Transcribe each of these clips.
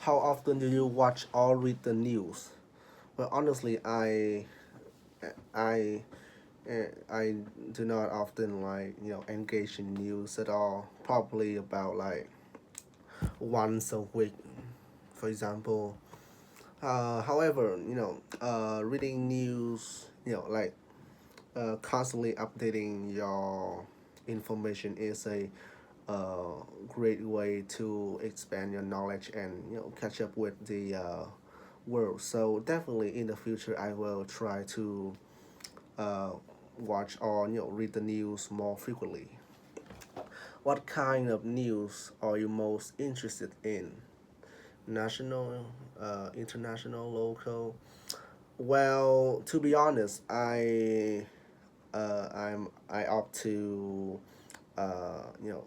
How often do you watch or read the news? Well, honestly, I I do not often engage in news at all. Probably about like once a week, for example. However, reading news, constantly updating your information is a great way to expand your knowledge and catch up with the world. So definitely in the future, I will try to uh, watch or read the news more frequently. What kind of news are you most interested in? National, international, local? Well, to be honest, I opt to you know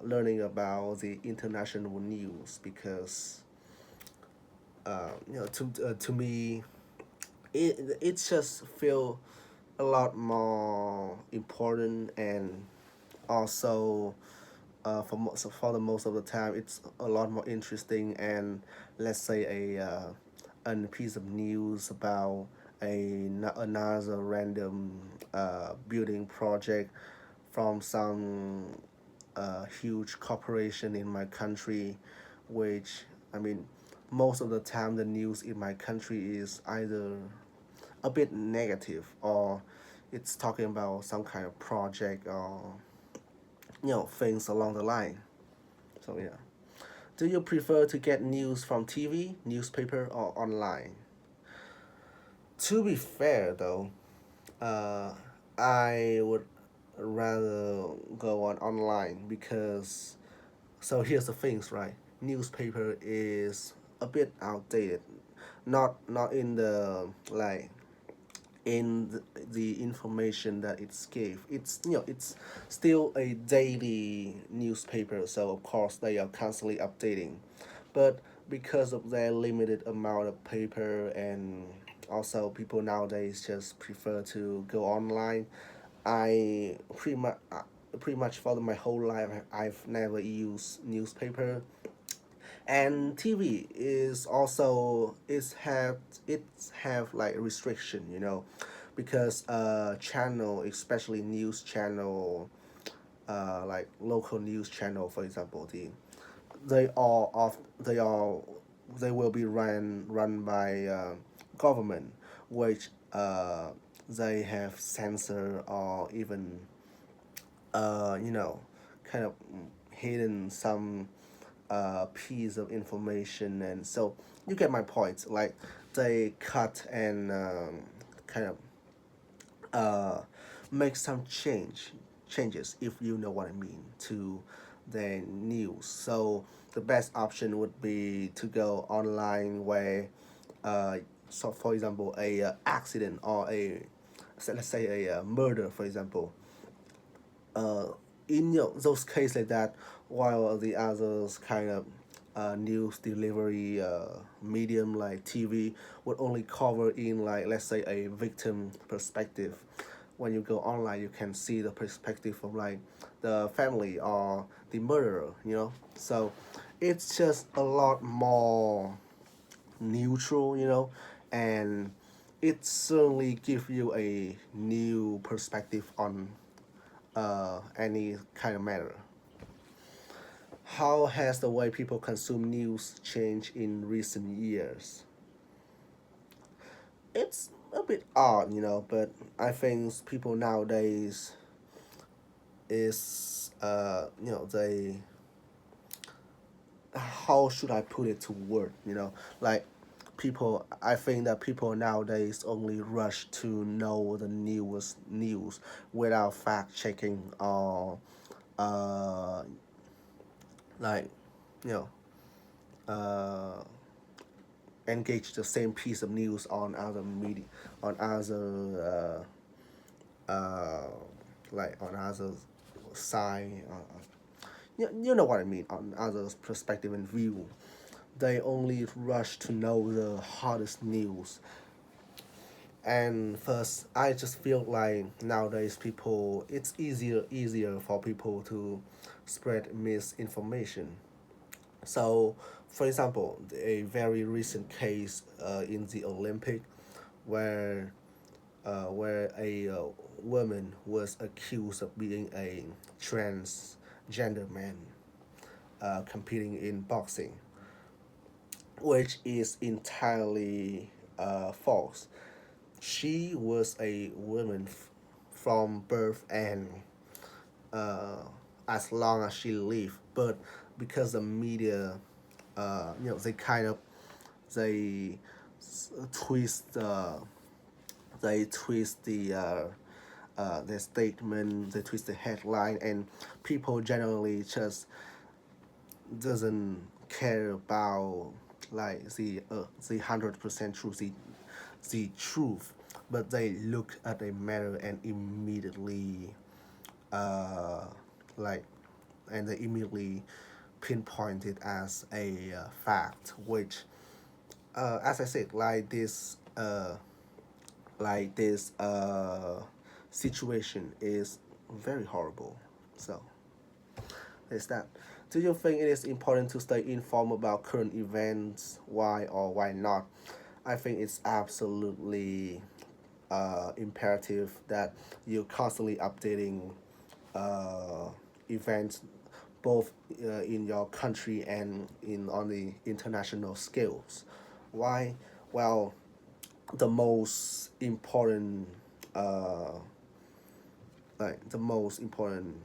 learning about the international news because to me it just feel a lot more important, and also for the most of the time it's a lot more interesting, and let's say a piece of news about another random building project from some huge corporation in my country, which I mean, most of the time the news in my country is either a bit negative or it's talking about some kind of project or things along the line. So yeah. Do you prefer to get news from TV, newspaper, or online? To be fair though, uh, I would rather go on online because here's the things, right? Newspaper is a bit outdated. Not in the the information that it's gave. It's still a daily newspaper, so of course they are constantly updating. But because of their limited amount of paper, and also people nowadays just prefer to go online, I pretty much for my whole life I've never used newspaper. And TV is also it's have like restriction, because channel, especially news channel, like local news channel, for example, they are of they are they will be run by government, which they have censor or even you know kind of hidden some piece of information, and so you get my point. Like they cut and kind of uh, make some changes, if you know what I mean, to the news. So the best option would be to go online where, uh, so for example, a accident or let's say a murder, for example. Uh, in those cases like that, while the others kind of news delivery medium like TV would only cover in, like, let's say, a victim perspective. When you go online, you can see the perspective of like the family or the murderer. So it's just a lot more neutral, and it certainly gives you a new perspective on any kind of matter. How has the way people consume news changed in recent years? It's a bit odd, but I think people nowadays is they, how should I put it to word? Like people, I think that people nowadays only rush to know the newest news without fact checking or uh like you know uh engage the same piece of news on other media, on other on other side, you know what I mean, on others perspective and view. They only rush to know the hottest news. And first, I just feel like nowadays people, it's easier for people to spread misinformation. So, for example, a very recent case in the Olympic, where where a woman was accused of being a transgender man competing in boxing, which is entirely false. She was a woman from birth and uh, as long as she lived, but because the media, they kind of they twist they twist the statement, they twist the headline, and people generally just doesn't care about like the 100% truth, the truth, but they look at a matter and immediately uh like and they immediately pinpoint it as a fact, which as I said, like this situation is very horrible. So is that. Do you think it is important to stay informed about current events? Why or why not? I think it's absolutely imperative that you're constantly updating uh, events, both in your country and in on the international scales. Why? Well, the most important uh, the most important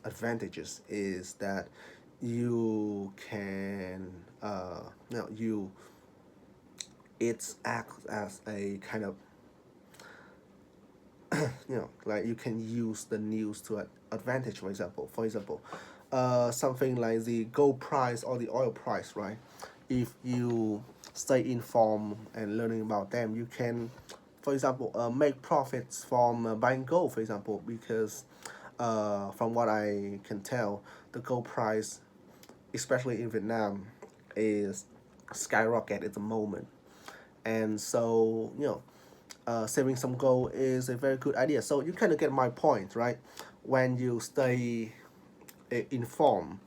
advantages is that you can you it acts as a kind of like you can use the news to advantage. For example, something like the gold price or the oil price, right? If you stay informed and learning about them, you can, for example, make profits from buying gold, for example, because from what I can tell, the gold price, especially in Vietnam, is skyrocket at the moment. And so, saving some gold is a very good idea. So you kind of get my point, right? When you stay informed,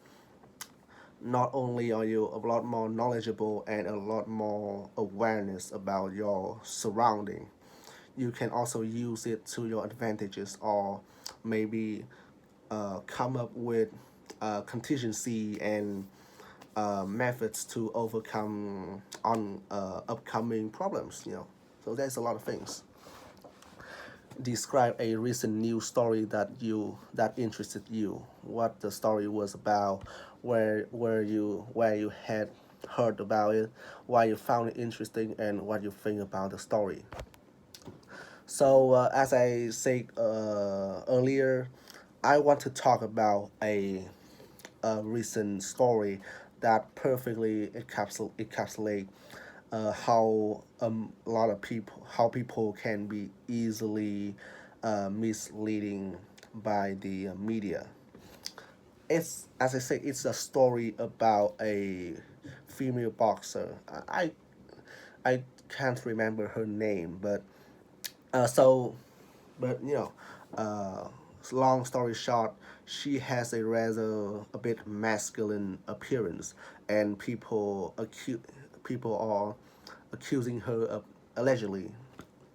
not only are you a lot more knowledgeable and a lot more awareness about your surrounding, you can also use it to your advantages, or maybe come up with contingency and methods to overcome on upcoming problems. So there's a lot of things. Describe a recent news story that interested you. What the story was about, where you had heard about it, why you found it interesting, and what you think about the story. So as I said earlier, I want to talk about a recent story that perfectly encapsulate how a lot of people how people can be easily misleading by the media. It's, as I say, it's a story about a female boxer. I can't remember her name, but so but long story short, she has a rather a bit masculine appearance, and people are accusing her of allegedly,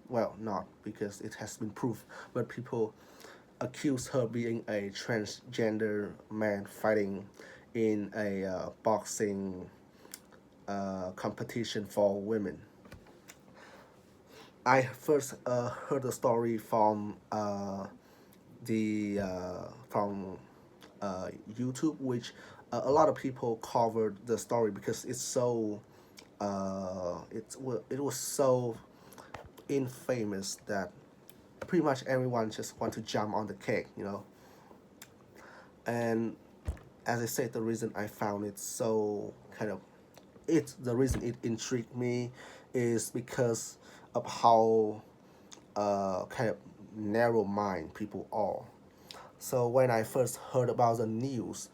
well, not because it has been proved, but people accuse her being a transgender man fighting in a boxing competition for women. I first heard the story from YouTube, which a lot of people covered the story because it's so it was so infamous that pretty much everyone just want to jump on the cake. And as I said, the reason I found it so kind of the reason it intrigued me is because of how kind of narrow mind people are. So when I first heard about the news,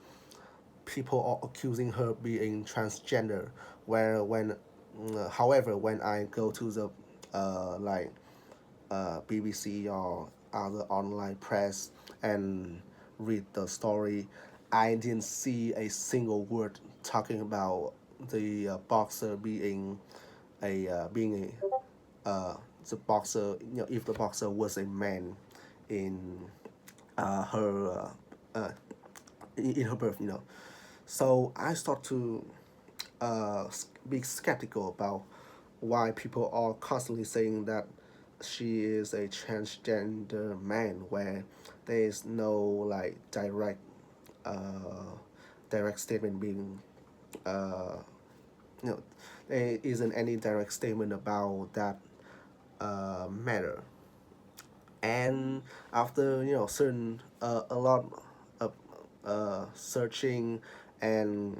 people are accusing her being transgender. However, when I go to the like BBC or other online press and read the story, I didn't see a single word talking about the boxer being the boxer, if the boxer was a man in her in her birth, so I start to be skeptical about why people are constantly saying that she is a transgender man, where there is no like uh, direct statement being uh, you know there isn't any direct statement about that matter. And after certain a lot of searching and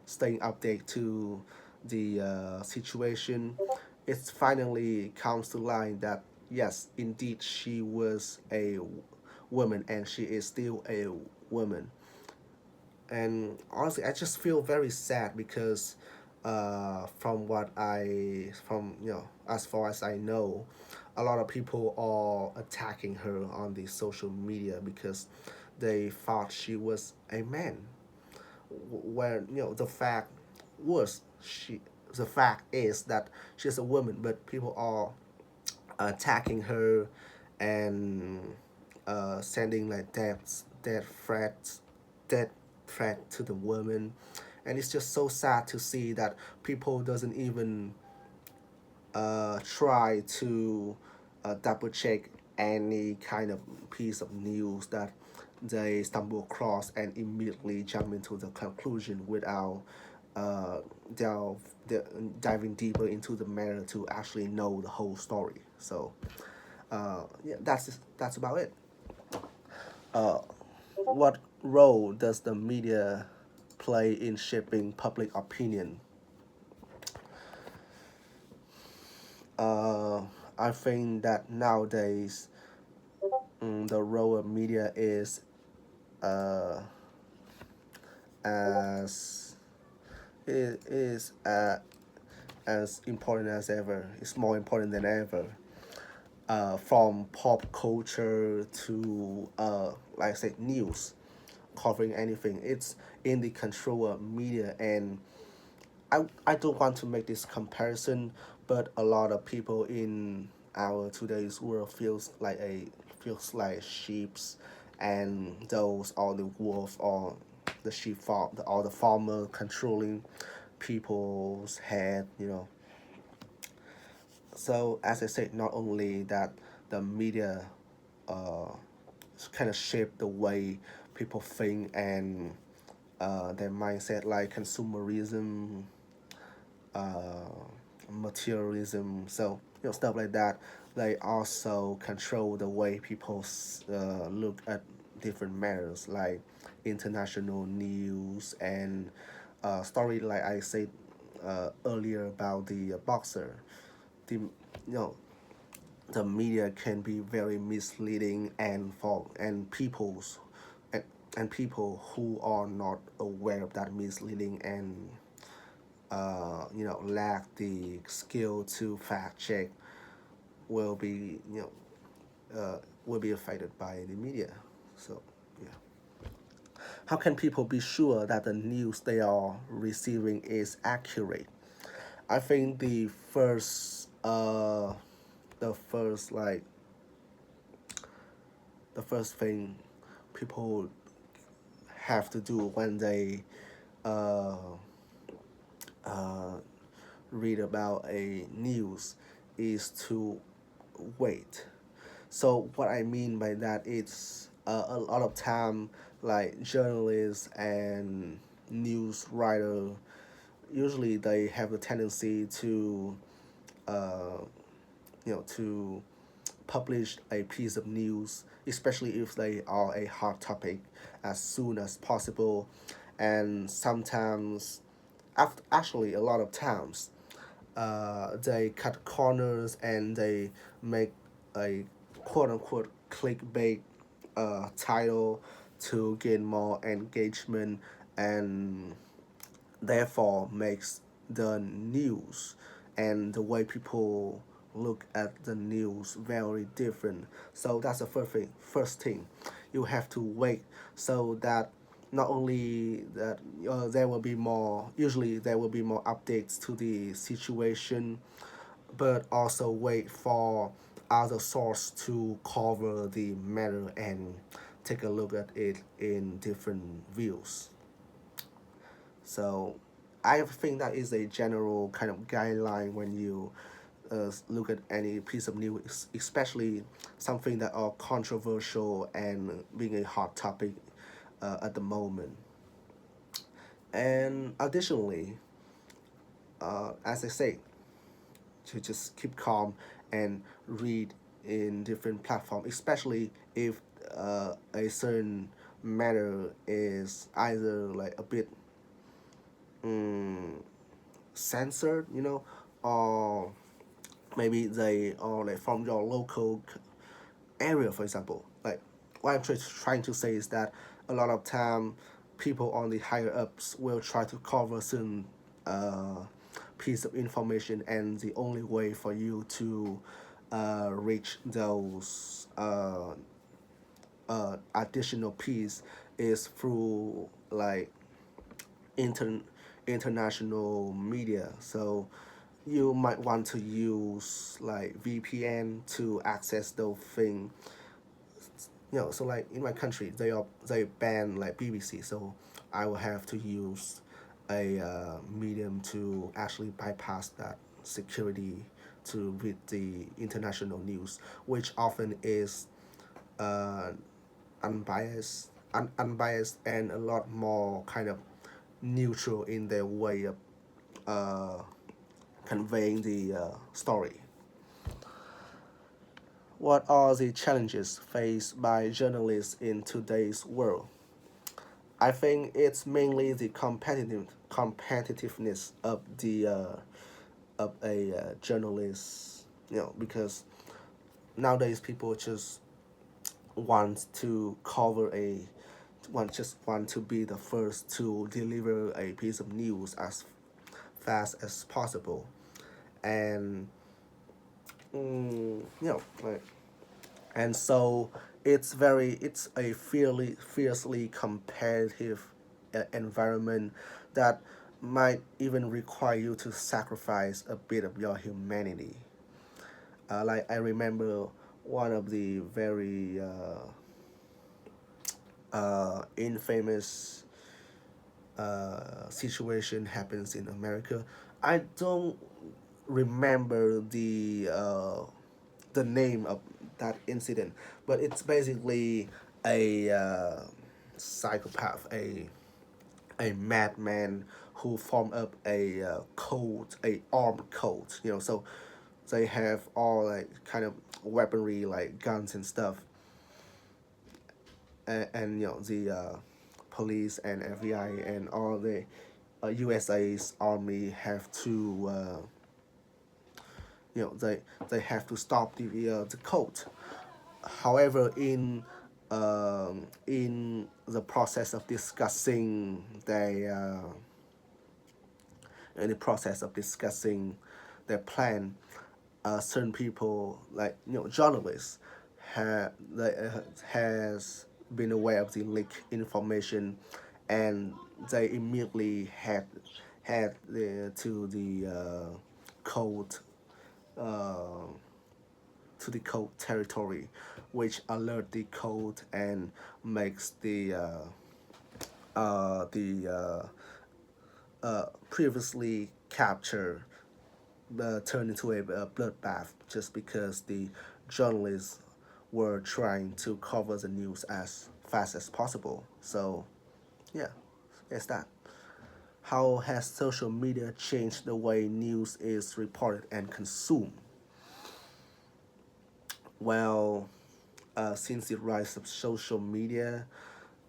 staying update to the situation, it's finally comes to light that yes, indeed she was a woman and she is still a woman. And honestly, I just feel very sad because from as far as I know, a lot of people are attacking her on the social media because they thought she was a man, when was she the fact is that she's a woman, but people are attacking her and sending like death threat to the woman. And it's just so sad to see that people doesn't even try to double check any kind of piece of news that they stumble across and immediately jump into the conclusion without uh, delve, diving deeper into the matter to actually know the whole story. So yeah, that's about it. Uh, what role does the media play in shaping public opinion? Uh, I think that nowadays the role of media is uh, as it is as important as ever. It's more important than ever. From pop culture to like I said, news, covering anything. It's in the control of media, and I don't want to make this comparison, but a lot of people in our today's world feels like sheeps, and those are the wolf or the sheep farm or the farmer controlling people's head. So as I said, not only that the media uh, kind of shape the way people think and their mindset, like consumerism, uh, materialism, so stuff like that. They also control the way people look at different matters, like international news and story. Like I said earlier about the boxer, the you know the media can be very misleading and people who are not aware of that misleading and lack the skill to fact check will be will be affected by the media. So yeah, how can people be sure that the news they are receiving is accurate? I think the first like the first thing people have to do when they uh, uh, read about a news is to wait. So what I mean by that, it's a lot of time like journalists and news writer usually they have a tendency to uh, to publish a piece of news, especially if they are a hot topic, as soon as possible. And sometimes, actually, a lot of times, they cut corners and they make a quote unquote clickbait title to gain more engagement and therefore makes the news and the way people look at the news very different. So that's the first thing. You have to wait so that not only that there will be more, usually there will be more updates to the situation, but also wait for other source to cover the matter and take a look at it in different views. So I think that is a general kind of guideline when you look at any piece of news, especially something that are controversial and being a hot topic at the moment. And additionally, as I say, to just keep calm and read in different platforms, especially if a certain matter is either like a bit um, censored, or maybe they are like from your local area, for example. Like what I'm trying to say is that a lot of time people on the higher ups will try to cover certain uh, piece of information, and the only way for you to reach those additional piece is through like inter- international media. So you might want to use like VPN to access those things. So like in my country, they ban like BBC, so I will have to use a medium to actually bypass that security to read the international news, which often is uh, unbiased and a lot more kind of neutral in their way of uh, conveying the story. What are the challenges faced by journalists in today's world? I think it's mainly the competitiveness of a journalist. Because nowadays people just want to be the first to deliver a piece of news as fast as possible, and like, and so it's a fiercely competitive environment that might even require you to sacrifice a bit of your humanity. Like I remember one of the very infamous situation happens in America. I don't remember the name of that incident, but it's basically a psychopath, a madman who formed up a cult, a armed cult. So they have all like kind of weaponry like guns and stuff, and the police and FBI and all the USA's army have to they have to stop the cult. However, in the process of discussing their plan, certain people like journalists has been aware of the leak information, and they immediately had the code uh, to the code territory, which alert the code and makes the previously captured turn into a bloodbath, just because the journalists were trying to cover the news as fast as possible. So yeah, it's that. How has social media changed the way news is reported and consumed? Well, since the rise of social media,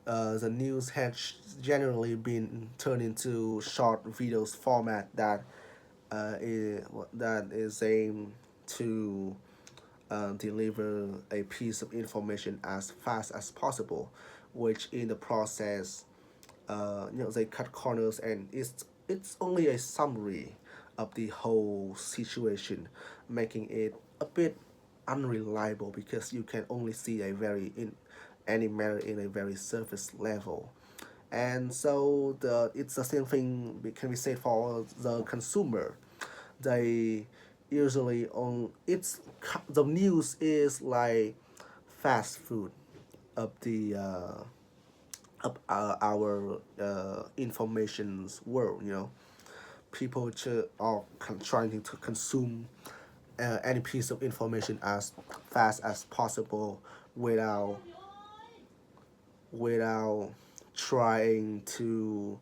the news has generally been turned into short videos format that is aimed to deliver a piece of information as fast as possible, which in the process, they cut corners, and it's only a summary of the whole situation, making it a bit unreliable because you can only see a very in any matter in a very surface level, And so it's the same thing can be said for the consumer. They usually on the news is like fast food of the of our information's world. People are trying to consume any piece of information as fast as possible without without trying to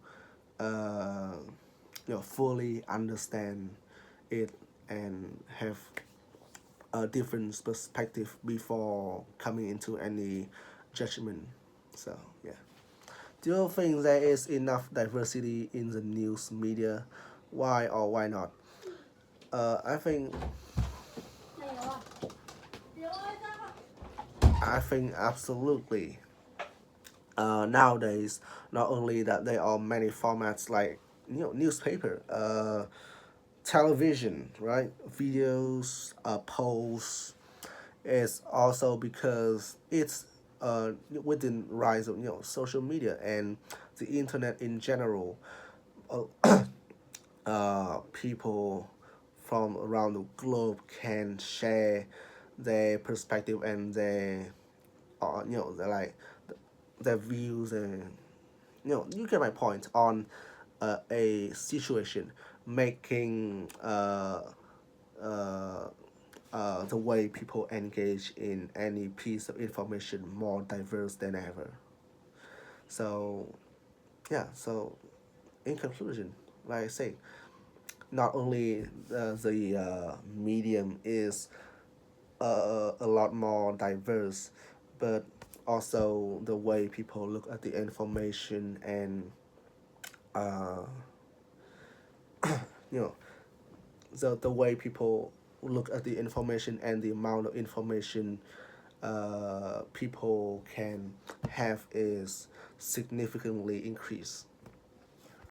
uh, fully understand it and have a different perspective before coming into any judgment. So yeah. Do you think there is enough diversity in the news media? Why or why not? I think absolutely. Nowadays, not only that there are many formats like newspaper, television, right, videos, posts. It's also because it's within rise of social media and the internet in general. People from around the globe can share their perspective and their their like their views, and you get my point on a situation, making uh, the way people engage in any piece of information more diverse than ever. So yeah, so in conclusion, like I say, not only the medium is a lot more diverse, but also the way people look at the information and uh, you know the way people look at the information and the amount of information people can have is significantly increased.